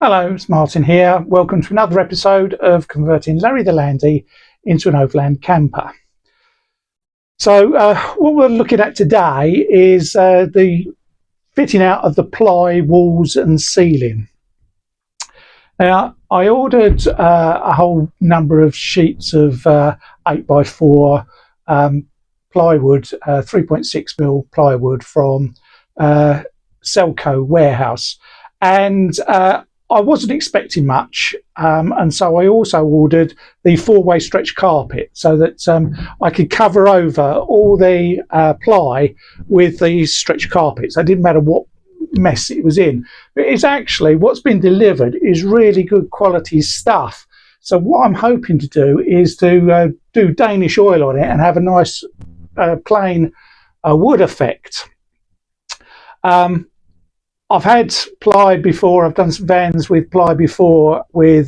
Hello, it's Martin here. Welcome to another episode of converting Larry the Landy into an Overland camper. So what we're looking at today is the fitting out of the ply walls and ceiling. Now, I ordered a whole number of sheets of 8x4 plywood, 3.6mm plywood from Selco warehouse, and I wasn't expecting much, and so I also ordered the four-way stretch carpet so that I could cover over all the ply with these stretch carpets. It didn't matter what mess it was in. But it's actually, what's been delivered is really good quality stuff. So what I'm hoping to do is to do Danish oil on it and have a nice plain wood effect. I've had ply before. I've done some vans with ply before with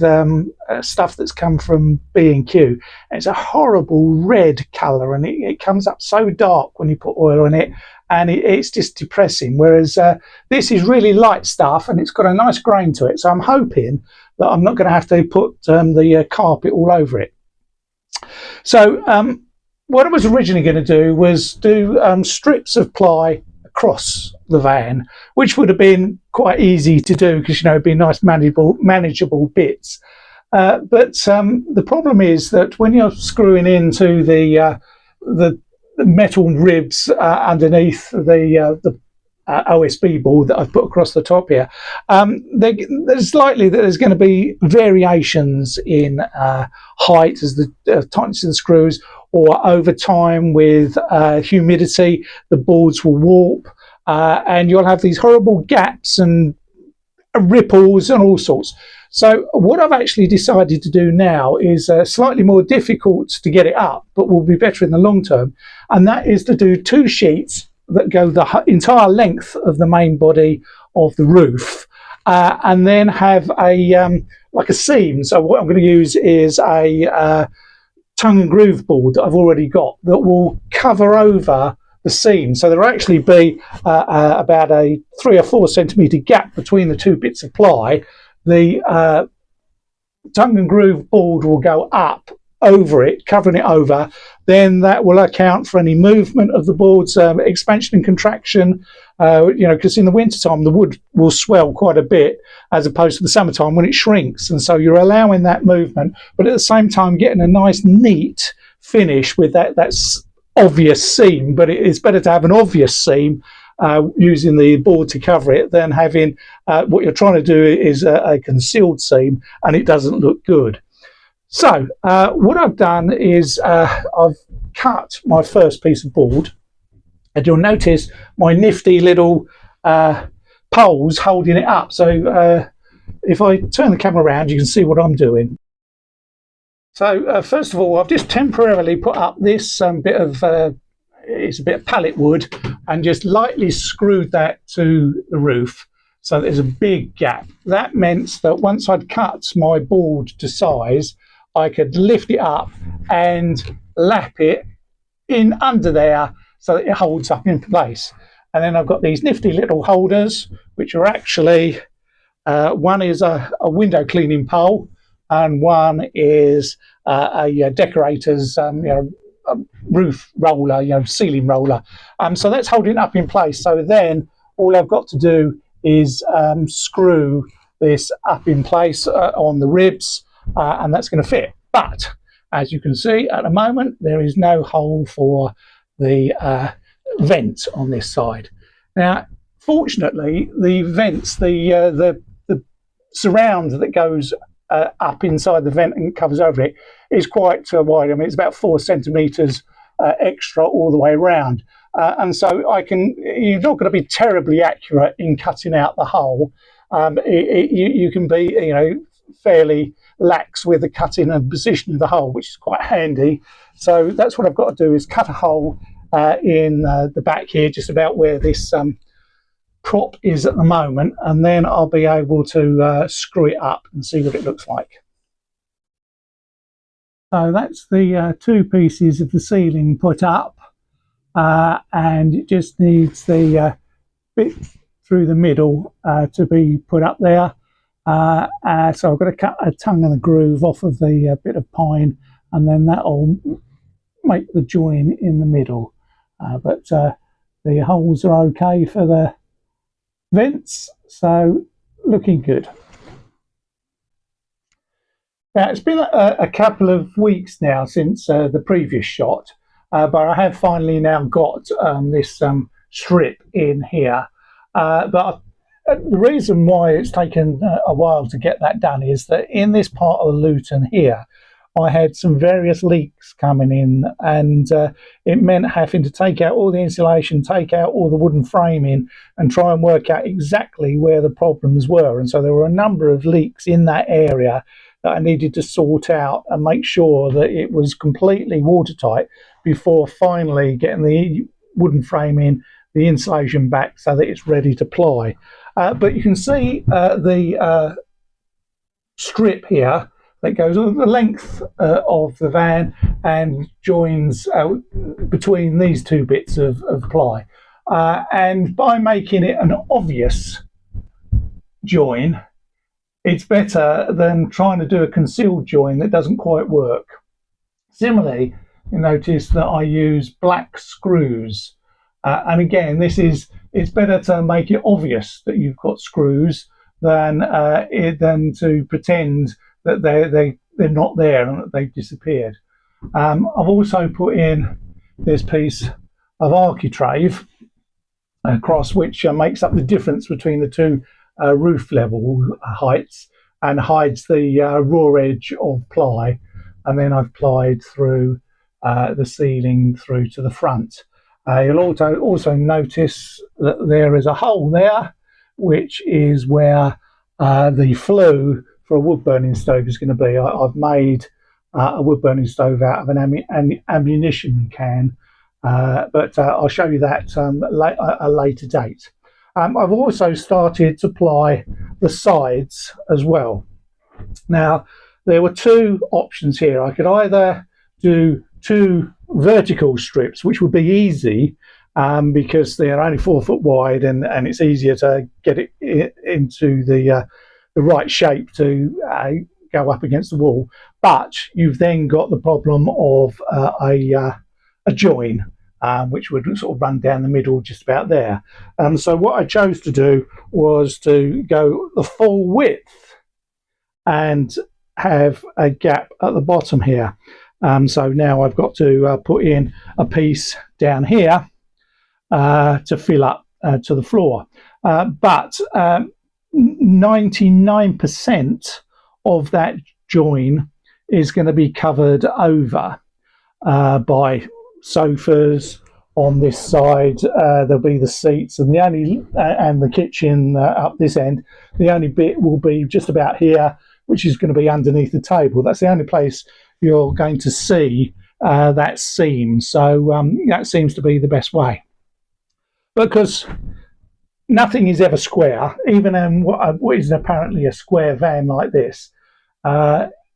stuff that's come from B&Q. It's a horrible red colour, and it comes up so dark when you put oil on it, and it's just depressing. Whereas this is really light stuff, and it's got a nice grain to it. So I'm hoping that I'm not going to have to put the carpet all over it. So what I was originally going to do was do strips of ply across the van, which would have been quite easy to do because, you know, it'd be nice manageable bits. But the problem is that when you're screwing into the metal ribs underneath the OSB board that I've put across the top here, there's likely that there's going to be variations in height as the tightness of the screws, or over time with humidity, the boards will warp, and you'll have these horrible gaps and ripples and all sorts. So what I've actually decided to do now is slightly more difficult to get it up, but will be better in the long term, and that is to do two sheets that go the entire length of the main body of the roof, and then have a like a seam. So what I'm going to use is a tongue and groove board that I've already got that will cover over the seam. So there'll actually be about a 3 or 4 centimetre gap between the two bits of ply. The tongue and groove board will go up over it, covering it over. Then that will account for any movement of the board's expansion and contraction, you know, because in the wintertime the wood will swell quite a bit as opposed to the summertime when it shrinks, and so you're allowing that movement, but at the same time getting a nice neat finish with that's obvious seam. But it is better to have an obvious seam using the board to cover it than having what you're trying to do is a concealed seam and it doesn't look good. So what I've done is I've cut my first piece of board, and you'll notice my nifty little poles holding it up. So if I turn the camera around, you can see what I'm doing. So first of all, I've just temporarily put up this bit of it's a bit of pallet wood, and just lightly screwed that to the roof. So there's a big gap. That meant that once I'd cut my board to size, I could lift it up and lap it in under there so that it holds up in place. And then I've got these nifty little holders, which are actually, one is a window cleaning pole, and one is a decorator's roof roller, ceiling roller. So that's holding it up in place. So then all I've got to do is screw this up in place on the ribs, and that's going to fit. But as you can see at the moment, there is no hole for the vent on this side. Now, fortunately, the vents, the surround that goes up inside the vent and covers over it is quite wide. I mean, it's about 4 centimetres extra all the way around. And so you're not going to be terribly accurate in cutting out the hole. You can be, fairly lax with the cutting and position of the hole, which is quite handy. So that's what I've got to do, is cut a hole in the back here, just about where this prop is at the moment, and then I'll be able to screw it up and see what it looks like. So that's the two pieces of the ceiling put up, and it just needs the bit through the middle to be put up there. So I've got to cut a tongue and a groove off of the bit of pine, and then that'll make the join in the middle. But the holes are okay for the vents, so looking good. Now, it's been a couple of weeks now since the previous shot, but I have finally now got this strip in here. But the reason why it's taken a while to get that done is that in this part of the Luton here, I had some various leaks coming in, and it meant having to take out all the insulation, take out all the wooden framing, and try and work out exactly where the problems were. And so there were a number of leaks in that area that I needed to sort out and make sure that it was completely watertight before finally getting the wooden framing, the insulation back so that it's ready to ply. But you can see the strip here that goes the length of the van and joins between these two bits of ply. And by making it an obvious join, it's better than trying to do a concealed join that doesn't quite work. Similarly, you notice that I use black screws. And again, it's better to make it obvious that you've got screws than to pretend that they're not there and that they've disappeared. I've also put in this piece of architrave across, which makes up the difference between the two roof level heights and hides the raw edge of ply, and then I've plied through the ceiling through to the front. You'll also notice that there is a hole there, which is where the flue for a wood burning stove is going to be. I've made a wood burning stove out of an ammunition can, but I'll show you that at a later date. I've also started to ply the sides as well. Now, there were two options here. I could either do two vertical strips, which would be easy because they're only 4 foot wide, and it's easier to get it into the right shape to go up against the wall. But you've then got the problem of a join, which would sort of run down the middle just about there. So what I chose to do was to go the full width and have a gap at the bottom here. So now I've got to put in a piece down here to fill up to the floor. But 99% of that join is going to be covered over by sofas on this side. There'll be the seats and the kitchen up this end. The only bit will be just about here, which is going to be underneath the table. That's the only place you're going to see that seam. So that seems to be the best way, because nothing is ever square, even in what is apparently a square van like this.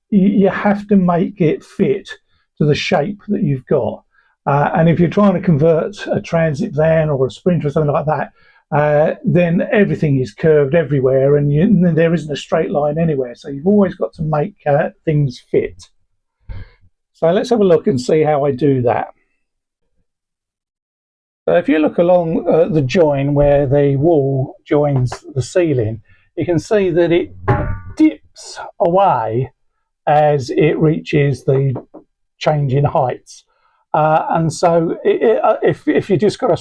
You have to make it fit to the shape that you've got. And if you're trying to convert a transit van or a Sprinter or something like that, then everything is curved everywhere, and there isn't a straight line anywhere. So you've always got to make things fit. So let's have a look and see how I do that. So if you look along the join where the wall joins the ceiling, you can see that it dips away as it reaches the change in heights. And so if you just got a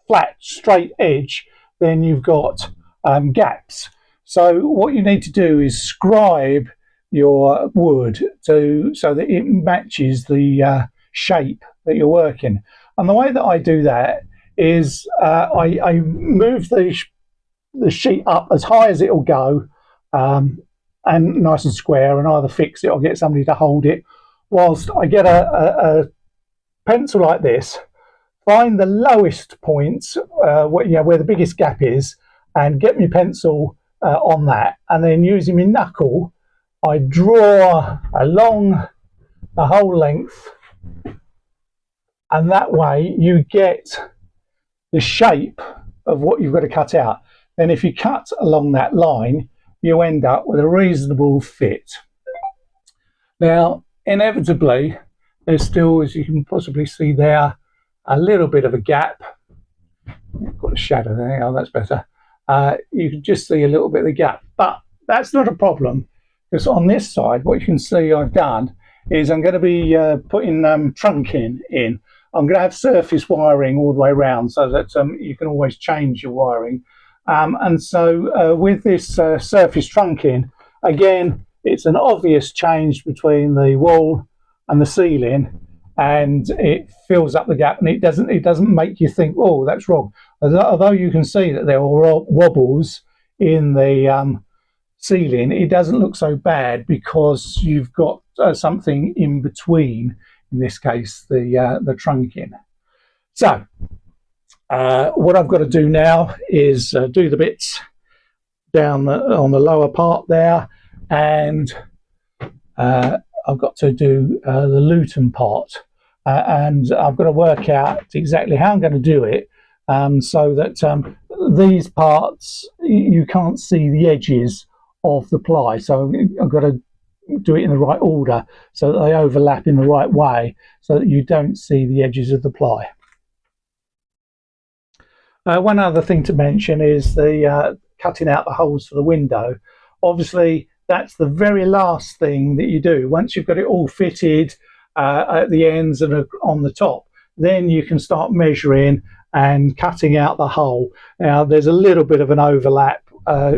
flat, straight edge, then you've got gaps. So what you need to do is scribe your wood so that it matches the shape that you're working. And the way that I do that is I move the sheet up as high as it'll go, and nice and square, and either fix it or get somebody to hold it, whilst I get a pencil like this, find the lowest points where the biggest gap is, and get my pencil on that, and then using my knuckle, I draw along the whole length, and that way you get the shape of what you've got to cut out. Then if you cut along that line, you end up with a reasonable fit. Now, inevitably, there's still, as you can possibly see there, a little bit of a gap. I've got a shadow there. Oh, that's better. You can just see a little bit of the gap, but that's not a problem, because on this side, what you can see I've done is I'm going to be putting trunking in. I'm going to have surface wiring all the way around, so that you can always change your wiring. And so with this surface trunking, again, it's an obvious change between the wall and the ceiling, and it fills up the gap, and it doesn't make you think, oh, that's wrong. Although you can see that there are wobbles in the ceiling, it doesn't look so bad because you've got something in between, in this case the trunking. So what I've got to do now is do the bits down on the lower part there, and I've got to do the luton part, and I've got to work out exactly how I'm going to do it, so that these parts, you can't see the edges of the ply, so I've got to do it in the right order so that they overlap in the right way, so that you don't see the edges of the ply. One other thing to mention is the cutting out the holes for the window. Obviously, that's the very last thing that you do. Once you've got it all fitted at the ends and on the top, then you can start measuring and cutting out the hole. Now, there's a little bit of an overlap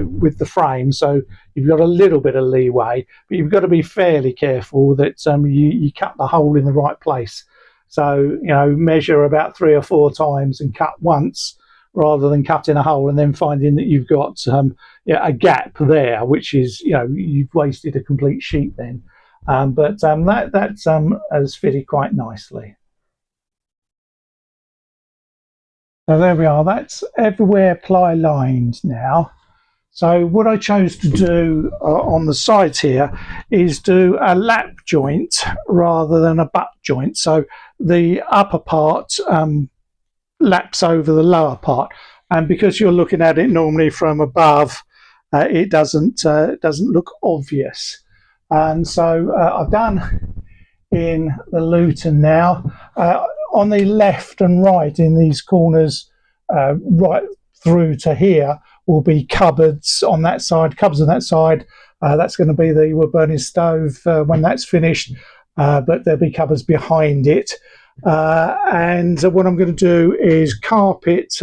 with the frame, so you've got a little bit of leeway, but you've got to be fairly careful that you cut the hole in the right place. So, you know, measure about 3 or 4 times and cut once, rather than cutting a hole and then finding that you've got a gap there, which is, you know, you've wasted a complete sheet then. But that has fitted quite nicely. So there we are, that's everywhere ply lined now. So what I chose to do on the sides here is do a lap joint rather than a butt joint. So the upper part laps over the lower part, and because you're looking at it normally from above, it doesn't look obvious. And so I've done in the luton now. On the left and right in these corners, right through to here, will be cupboards on that side, cupboards on that side. That's going to be the wood burning stove when that's finished, but there'll be cupboards behind it. And what I'm going to do is carpet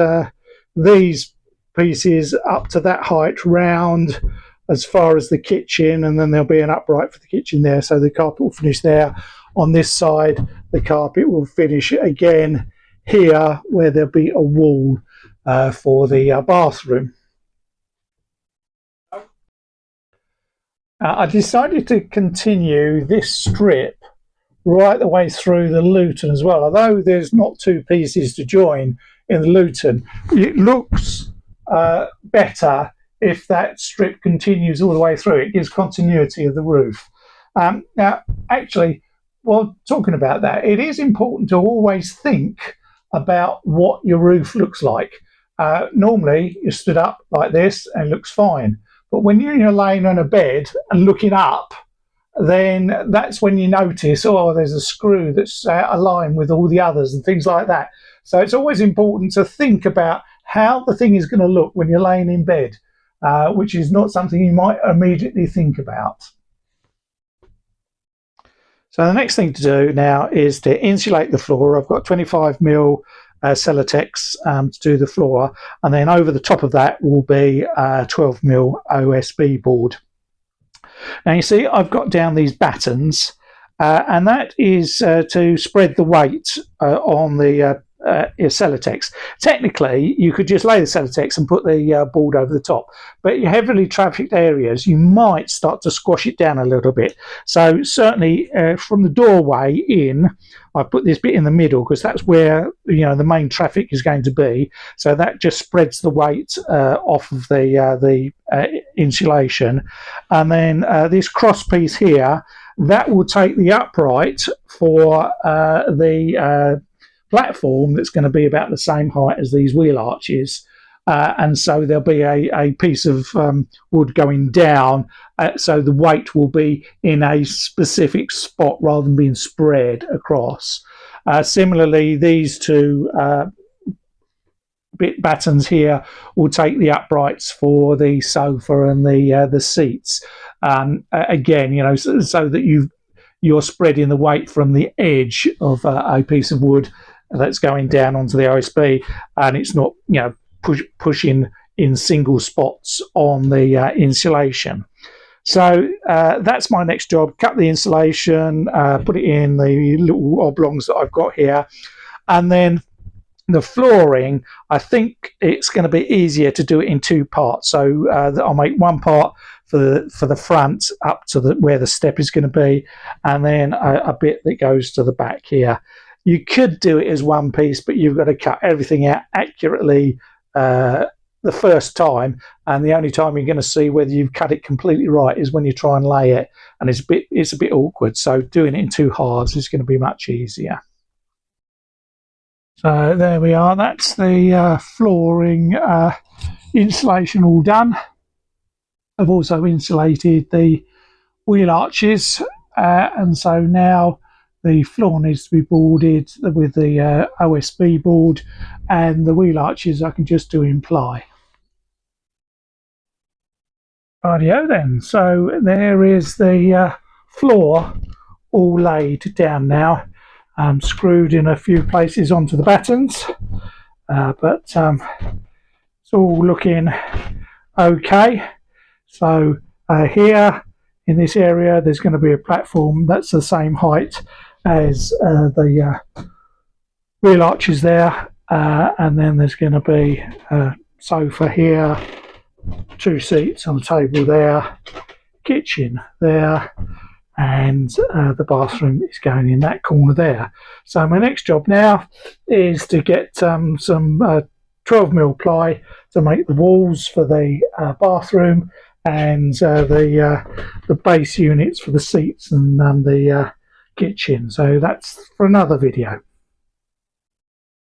these pieces up to that height round as far as the kitchen, and then there'll be an upright for the kitchen there, so the carpet will finish there. On this side, the carpet will finish again here, where there'll be a wall for the bathroom. I decided to continue this strip right the way through the luton as well. Although there's not 2 pieces to join in the luton, it looks better if that strip continues all the way through. It gives continuity of the roof. Now, actually, while talking about that, it is important to always think about what your roof looks like. Normally, you stood up like this and it looks fine. But when you're laying on a bed and looking up, then that's when you notice, oh, there's a screw that's aligned with all the others and things like that. So it's always important to think about how the thing is going to look when you're laying in bed, which is not something you might immediately think about. So the next thing to do now is to insulate the floor. I've got 25mm Celotex to do the floor, and then over the top of that will be 12mm OSB board. Now you see I've got down these battens, and that is to spread the weight on the Celotex. Technically, you could just lay the Celotex and put the board over the top, but in heavily trafficked areas, you might start to squash it down a little bit. So certainly from the doorway in, I put this bit in the middle because that's where, you know, the main traffic is going to be. So that just spreads the weight off of the insulation, and then this cross piece here, that will take the upright for the platform that's going to be about the same height as these wheel arches, and so there'll be a piece of wood going down, so the weight will be in a specific spot rather than being spread across. Similarly, these two bit battens here will take the uprights for the sofa and the seats. Again, you know, so that you're spreading the weight from the edge of a piece of wood that's going down onto the OSB, and it's not, you know, pushing in single spots on the insulation. So that's my next job. Cut the insulation, put it in the little oblongs that I've got here, and then the flooring, I think it's going to be easier to do it in two parts. So I'll make one part for the front up to where the step is going to be, and then a bit that goes to the back here. You could do it as one piece, but you've got to cut everything out accurately the first time, and the only time you're going to see whether you've cut it completely right is when you try and lay it, and it's a bit awkward. So doing it in two halves is going to be much easier. So there we are. That's the flooring insulation all done. I've also insulated the wheel arches, and so now the floor needs to be boarded with the OSB board, and the wheel arches I can just do in ply. Rightio then, so there is the floor all laid down now. Screwed in a few places onto the battens, but it's all looking okay. So here in this area there's going to be a platform that's the same height as the wheel arches there, and then there's going to be a sofa here, two seats on the table there, kitchen there, and the bathroom is going in that corner there. So my next job now is to get some 12mm ply to make the walls for the bathroom, and the base units for the seats and the kitchen. So that's for another video.